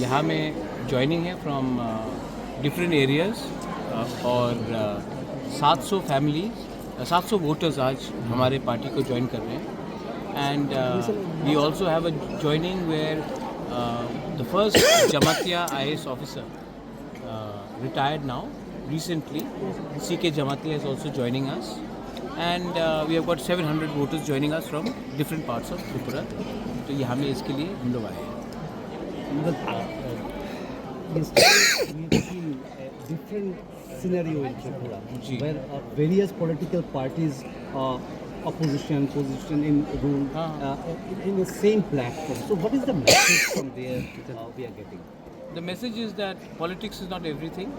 यहाँ में ज्वाइनिंग है फ्रॉम डिफरेंट एरियाज़ और 700 फैमिलीज 700 वोटर्स आज हमारे पार्टी को ज्वाइन कर रहे हैं and we also have a joining where the first Jamatia IAS officer retired now recently, CK Jamatia is also joining us and we have got 700 voters joining us from different parts of Tripura. तो यहाँ में इसके लिए हम लोग आए हैं. We've seen a different scenario in Tripura, where various political parties, opposition, position in rule, in the same platform. So, what is the message from there we are getting? The message is that politics is not everything.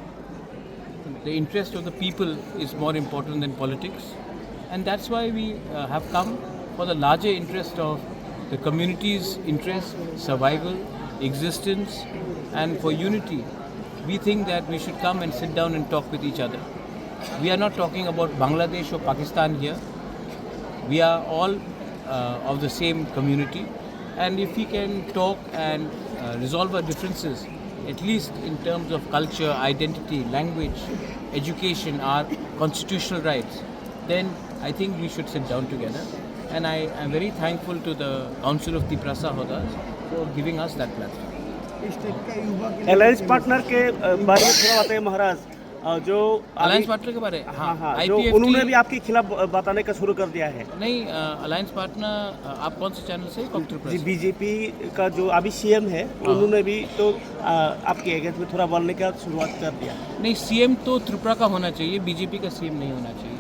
The interest of the people is more important than politics, and that's why we have come for the larger interest of the community's interest, survival, existence, and for unity. We think that we should come and sit down and talk with each other. We are not talking about Bangladesh or Pakistan here. We are all of the same community, and if we can talk and resolve our differences, at least in terms of culture, identity, language, education, our constitutional rights, then I think we should sit down together. And I am very thankful to the Council of Tiprasa Hodas for giving us that platform. Alliance partner के बारे में थोड़ा बताइए महाराज. जो alliance partner के बारे में हाँ, जो उन्होंने भी आपके खिलाफ बताने का शुरू कर दिया है. नहीं, अलायंस पार्टनर आप कौन से चैनल से? जी, बीजेपी का जो अभी CM है उन्होंने भी तो आपके अगेंस्ट में थोड़ा बोलने का शुरुआत कर दिया. नहीं, CM तो त्रिपुरा का होना चाहिए, बीजेपी का CM नहीं होना चाहिए.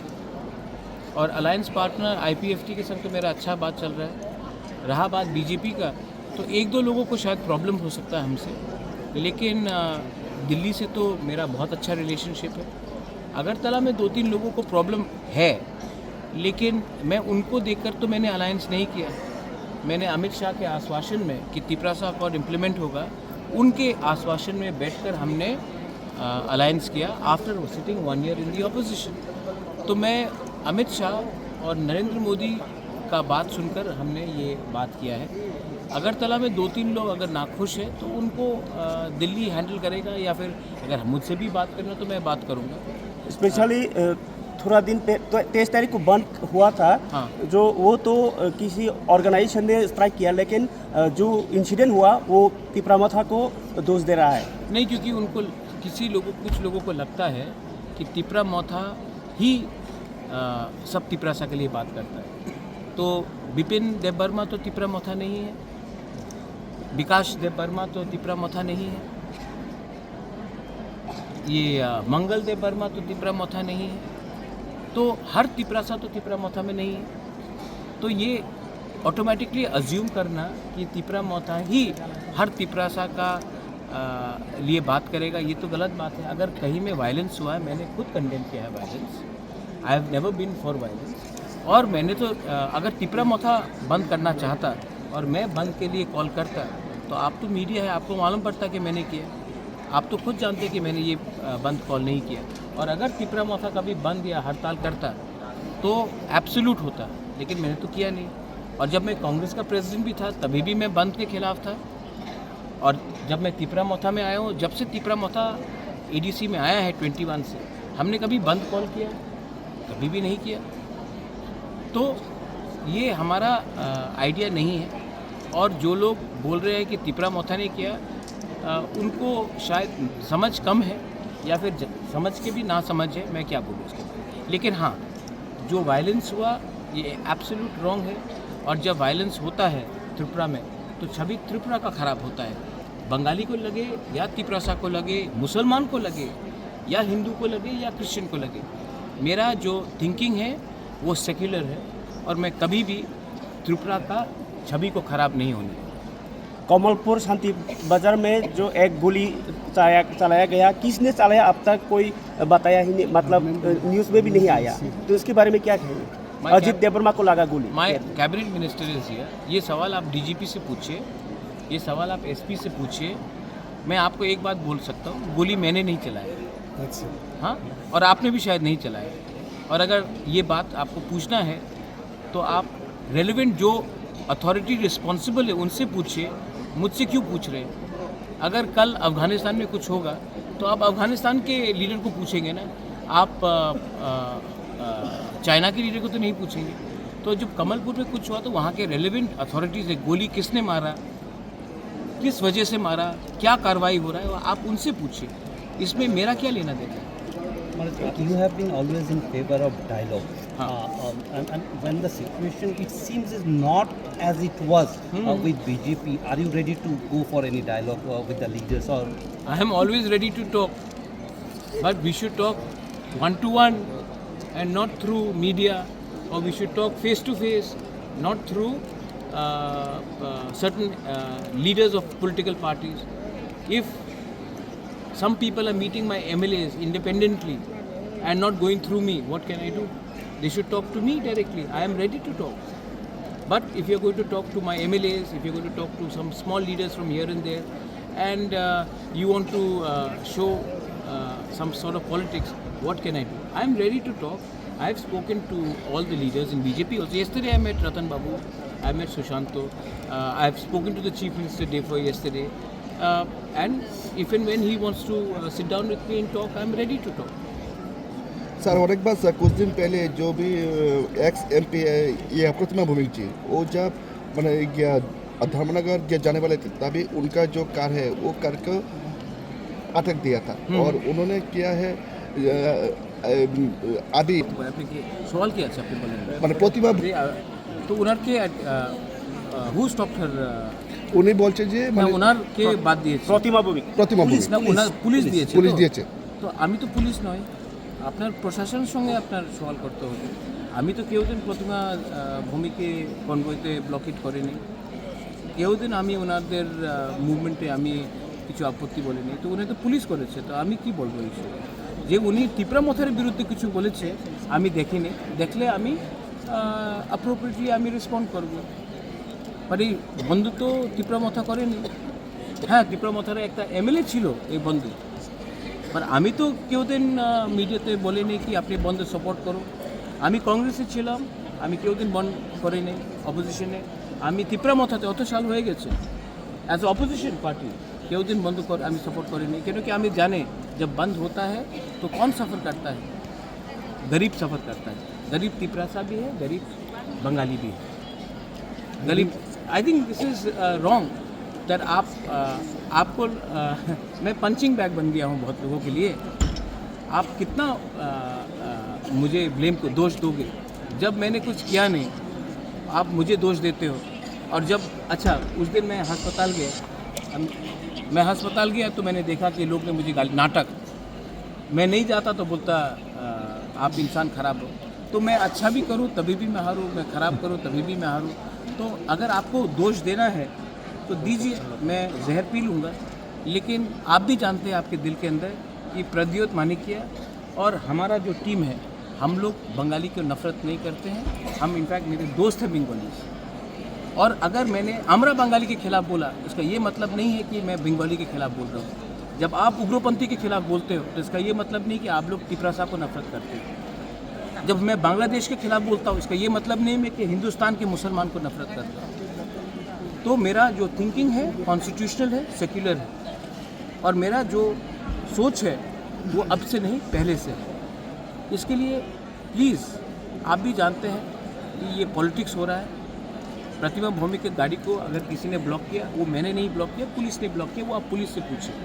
और अलायंस पार्टनर IPFT के संग तो मेरा अच्छा बात चल रहा है. रहा बात बीजेपी का, तो एक दो लोगों को शायद प्रॉब्लम हो सकता है हमसे, लेकिन दिल्ली से तो मेरा बहुत अच्छा रिलेशनशिप है. अगरतला में 2-3 लोगों को प्रॉब्लम है, लेकिन मैं उनको देखकर तो मैंने अलायंस नहीं किया. मैंने अमित शाह के आश्वासन में कि तिपरासा अकॉर्ड इम्प्लीमेंट होगा, उनके आश्वासन में बैठकर हमने अलायंस किया आफ्टर सिटिंग 1 year इन दी ऑपोजिशन. तो मैं अमित शाह और नरेंद्र मोदी का बात सुनकर हमने ये बात किया है. अगरतला में 2-3 लोग अगर नाखुश है तो उनको दिल्ली हैंडल करेगा, या फिर अगर मुझसे भी बात करना तो मैं बात करूँगा. स्पेशली थोड़ा दिन पे 23 तारीख को बंद हुआ था. हाँ. जो वो तो किसी ऑर्गेनाइजेशन ने स्ट्राइक किया, लेकिन जो इंसिडेंट हुआ वो तिपरामथा को दोष दे रहा है. नहीं, क्योंकि उनको कुछ लोगों को लगता है कि तिपरामथा ही सब तिपरासा के लिए बात करता है. तो बिपिन देबबर्मा तो तिपरामथा नहीं है, विकास देबबर्मा तो तिपरामथा नहीं है, ये मंगल देबबर्मा तो तिपरामथा नहीं है. तो हर तिपरासा तो तिपरामथा में नहीं है. तो ये ऑटोमेटिकली अज्यूम करना कि तिपरामथा ही हर तिपरासा का लिए बात करेगा, ये तो गलत बात है. अगर कहीं में वायलेंस हुआ है, मैंने खुद कंडेम किया है violence. I have never been for violence. और मैंने तो अगर तिपरामथा बंद करना चाहता और मैं बंद के लिए कॉल करता, तो आप तो मीडिया है, आपको मालूम पड़ता कि मैंने किया. आप तो खुद जानते कि मैंने ये बंद कॉल नहीं किया. और अगर तिपरामथा कभी बंद या हड़ताल करता तो एब्सोल्यूट होता, लेकिन मैंने तो किया नहीं. और जब मैं कांग्रेस का प्रेसिडेंट भी था तभी भी मैं बंद के खिलाफ था. और जब मैं तिपरामथा में आया हूँ, जब से तिपरामथा ADC में आया है 21 से, हमने कभी बंद कॉल किया? कभी भी नहीं किया. तो ये हमारा आइडिया नहीं है. और जो लोग बोल रहे हैं कि तिपरामथा ने किया, उनको शायद समझ कम है, या फिर समझ के भी ना समझ है, मैं क्या बोलूँ उसके बारे में. लेकिन हाँ, जो वायलेंस हुआ ये एब्सोल्यूट रॉन्ग है. और जब वायलेंस होता है त्रिपुरा में, तो छवि त्रिपुरा का ख़राब होता है. बंगाली को लगे या तिपरासा को लगे, मुसलमान को लगे या हिंदू को लगे या क्रिश्चियन को लगे, मेरा जो थिंकिंग है वो सेक्युलर है, और मैं कभी भी त्रिपुरा का छवि को ख़राब नहीं होने. कमलपुर शांति बाजार में जो एक गोली चलाया गया, किसने चलाया अब तक कोई बताया ही नहीं, मतलब न्यूज़ में भी नहीं आया. तो इसके बारे में क्या कहेंगे? अजित देबबर्मा को लगा गोली. My cabinet minister is here. ये सवाल आप DGP से पूछिए, ये सवाल आप SP से पूछिए. मैं आपको एक बात बोल सकता हूँ, गोली मैंने नहीं चलाया. अच्छा. हाँ, और आपने भी शायद नहीं चलाया. और अगर ये बात आपको पूछना है तो आप रेलेवेंट जो अथॉरिटी रिस्पॉन्सिबल है उनसे पूछिए, मुझसे क्यों पूछ रहे हैं. अगर कल अफगानिस्तान में कुछ होगा तो आप अफगानिस्तान के लीडर को पूछेंगे ना, आप चाइना के लीडर को तो नहीं पूछेंगे। तो जब कमलपुर में कुछ हुआ तो वहाँ के रेलेवेंट अथॉरिटीज़ है, गोली किसने मारा, किस वजह से मारा, क्या कार्रवाई हो रहा है, आप उनसे पूछिए, इसमें मेरा क्या लेना देना है। You have been always in favor of dialogue. And when the situation, it seems, is not as it was with BJP, are you ready to go for any dialogue with the leaders? Or I am always ready to talk, but we should talk one-to-one and not through media, or we should talk face-to-face, not through certain leaders of political parties. If some people are meeting my MLAs independently and not going through me, what can I do? They should talk to me directly. I am ready to talk. But if you're going to talk to my MLAs, if you're going to talk to some small leaders from here and there, and you want to show some sort of politics, what can I do? I am ready to talk. I have spoken to all the leaders in BJP also. Yesterday I met Ratan Babu, I met Sushanto, I have spoken to the Chief Minister Defoe yesterday. And if and when he wants to sit down with me and talk, I am ready to talk. Sir और एक बात sir, कुछ दिन पहले जो भी x MP ये प्रतिमा भूमि जी, वो जब मैंने गया धर्मनगर जाने वाले थे, तभी उनका जो कार है वो कार को अटक दिया था और उन्होंने किया है अभी सवाल किया अच्छा मैंने प्रतिमा तो उनके हु स्टॉप्ड हर উনি বলছে যে মানে ওনারকে বাদ দিয়েছে प्रतिमा भूमि না ওনার পুলিশ দিয়েছে পুলিশ দিয়েছে তো আমি তো পুলিশ নয় আপনার প্রশাসনের সঙ্গে আপনার সওয়াল করতে হবে আমি তো কেউ দিন প্রতিমা ভূমিকে কনভয়তে ব্লকেট করিনি কেউ দিন আমি ওনাদের মুভমেন্টে আমি কিছু আপত্তি বলিনি তো উনি তো পুলিশ করেছে তো আমি কি বলবো এই যে উনি টিপরা মথার বিরুদ্ধে কিছু বলেছে আমি দেখিনি দেখলে আমি অ্যাপ্রোপ্রিয়েটলি আমি রেসপন্ড করব বাট এই বন্ধু তো টিপরা মথা করেনি হ্যাঁ টিপরা মথার একটা MLA ছিল এই বন্ধু पर আমি তো কেউ দিন মিডিয়াতে বলিনি কি আপনি বন্ধে সাপোর্ট করো আমি কংগ্রেসে ছিলাম আমি কেউ দিন বন্ধ করিনি অপোজিশনে আমি ত্রিপুরা মথাতে অত সাল হয়ে গেছে एज অপোজিশন पार्टी কেউ দিন বন্ধ कर আমি सपोर्ट करिনি क्योंकि আমি जाने जब बंद होता है तो कौन सफ़र करता है गरीब सफ़र करता है गरीब तिपरासा भी है गरीब बंगाली भी है गरीब I think this is wrong that आपको मैं पंचिंग बैग बन गया हूँ बहुत लोगों के लिए आप कितना मुझे ब्लेम को दोष दोगे जब मैंने कुछ किया नहीं आप मुझे दोष देते हो और जब अच्छा उस दिन मैं अस्पताल गया तो मैंने देखा कि लोग ने मुझे गाली नाटक मैं नहीं जाता तो बोलता आप इंसान ख़राब हो तो मैं अच्छा भी करूँ तभी भी मैं हारूँ मैं ख़राब करूँ तभी भी मैं हारूँ तो अगर आपको दोष देना है तो दीजिए मैं जहर पी लूँगा लेकिन आप भी जानते हैं आपके दिल के अंदर कि प्रद्योत मानिकिया और हमारा जो टीम है हम लोग बंगाली को नफ़रत नहीं करते हैं हम इनफैक्ट मेरे दोस्त हैं बंगाली और अगर मैंने आमरा बंगाली के खिलाफ़ बोला इसका ये मतलब नहीं है कि मैं बंगाली के खिलाफ़ बोल रहा हूँ जब आप उग्रपंथी के खिलाफ़ बोलते हो तो इसका ये मतलब नहीं कि आप लोग टिपरासा को नफ़रत करते हो जब मैं बांग्लादेश के खिलाफ़ बोलता हूँ इसका ये मतलब नहीं है कि हिंदुस्तान के मुसलमान को नफ़रत करता हूँ तो मेरा जो थिंकिंग है कॉन्स्टिट्यूशनल है सेक्युलर है और मेरा जो सोच है वो अब से नहीं पहले से है इसके लिए प्लीज़ आप भी जानते हैं कि ये पॉलिटिक्स हो रहा है प्रतिमा भूमि के गाड़ी को अगर किसी ने ब्लॉक किया वो मैंने नहीं ब्लॉक किया पुलिस ने ब्लॉक किया वो आप पुलिस से पूछिए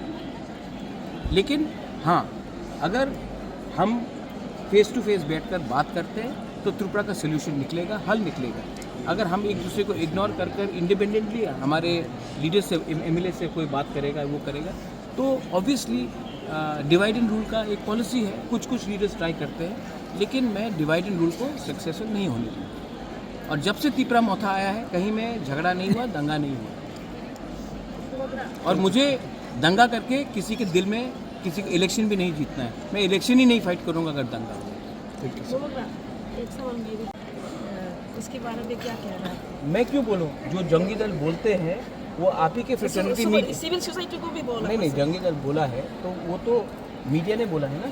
लेकिन हाँ अगर हम फेस टू फेस बैठकर बात करते हैं तो त्रिपुरा का सोल्यूशन निकलेगा हल निकलेगा अगर हम एक दूसरे को इग्नोर कर इंडिपेंडेंटली हमारे लीडर से MLA से कोई बात करेगा वो करेगा तो ऑब्वियसली डिवाइड एंड रूल का एक पॉलिसी है कुछ लीडर्स ट्राई करते हैं लेकिन मैं डिवाइड एंड रूल को सक्सेसफुल नहीं होने दूँगा और जब से तिपरा मोथा आया है कहीं में झगड़ा नहीं हुआ दंगा नहीं हुआ और मुझे दंगा करके किसी के दिल में किसी को इलेक्शन भी नहीं जीतना है मैं इलेक्शन ही नहीं फाइट करूँगा अगर दंगा हो एक सवाल मेरी इसके बारे में क्या कह रहा है मैं क्यों बोलूँ जो जंगी दल बोलते हैं वो आप ही के फ्रेटर्निटी सिविल सोसाइटी को भी बोला नहीं जंगी दल बोला है तो वो तो मीडिया ने बोला है ना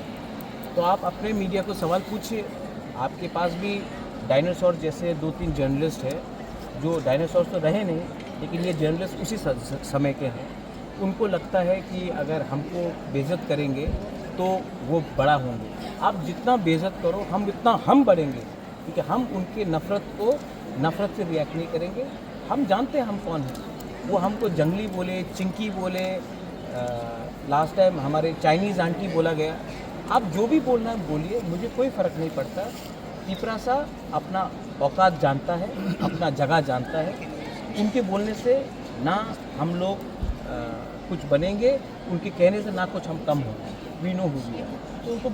तो आप अपने मीडिया को सवाल पूछिए आपके पास भी डायनासोर जैसे 2-3 जर्नलिस्ट है जो डायनासोर तो रहे नहीं लेकिन ये जर्नलिस्ट उसी समय के हैं उनको लगता है कि अगर हमको बेइज्जत करेंगे तो वो बड़ा होंगे। आप जितना बेइज्जत करो उतना हम बढ़ेंगे, क्योंकि हम उनके नफ़रत से रिएक्ट नहीं करेंगे। हम जानते हैं हम कौन हैं। वो हमको जंगली बोले, चिंकी बोले, लास्ट टाइम हमारे चाइनीज़ आंटी बोला गया। आप जो भी बोलना है बोलिए, मुझे कोई फ़र्क नहीं पड़ता। तिपरासा अपना औकात जानता है, अपना जगह जानता है। उनके बोलने से ना हम लोग कुछ बनेंगे, उनके कहने से ना कुछ हम कम होंगे। We know who we are. तो उनको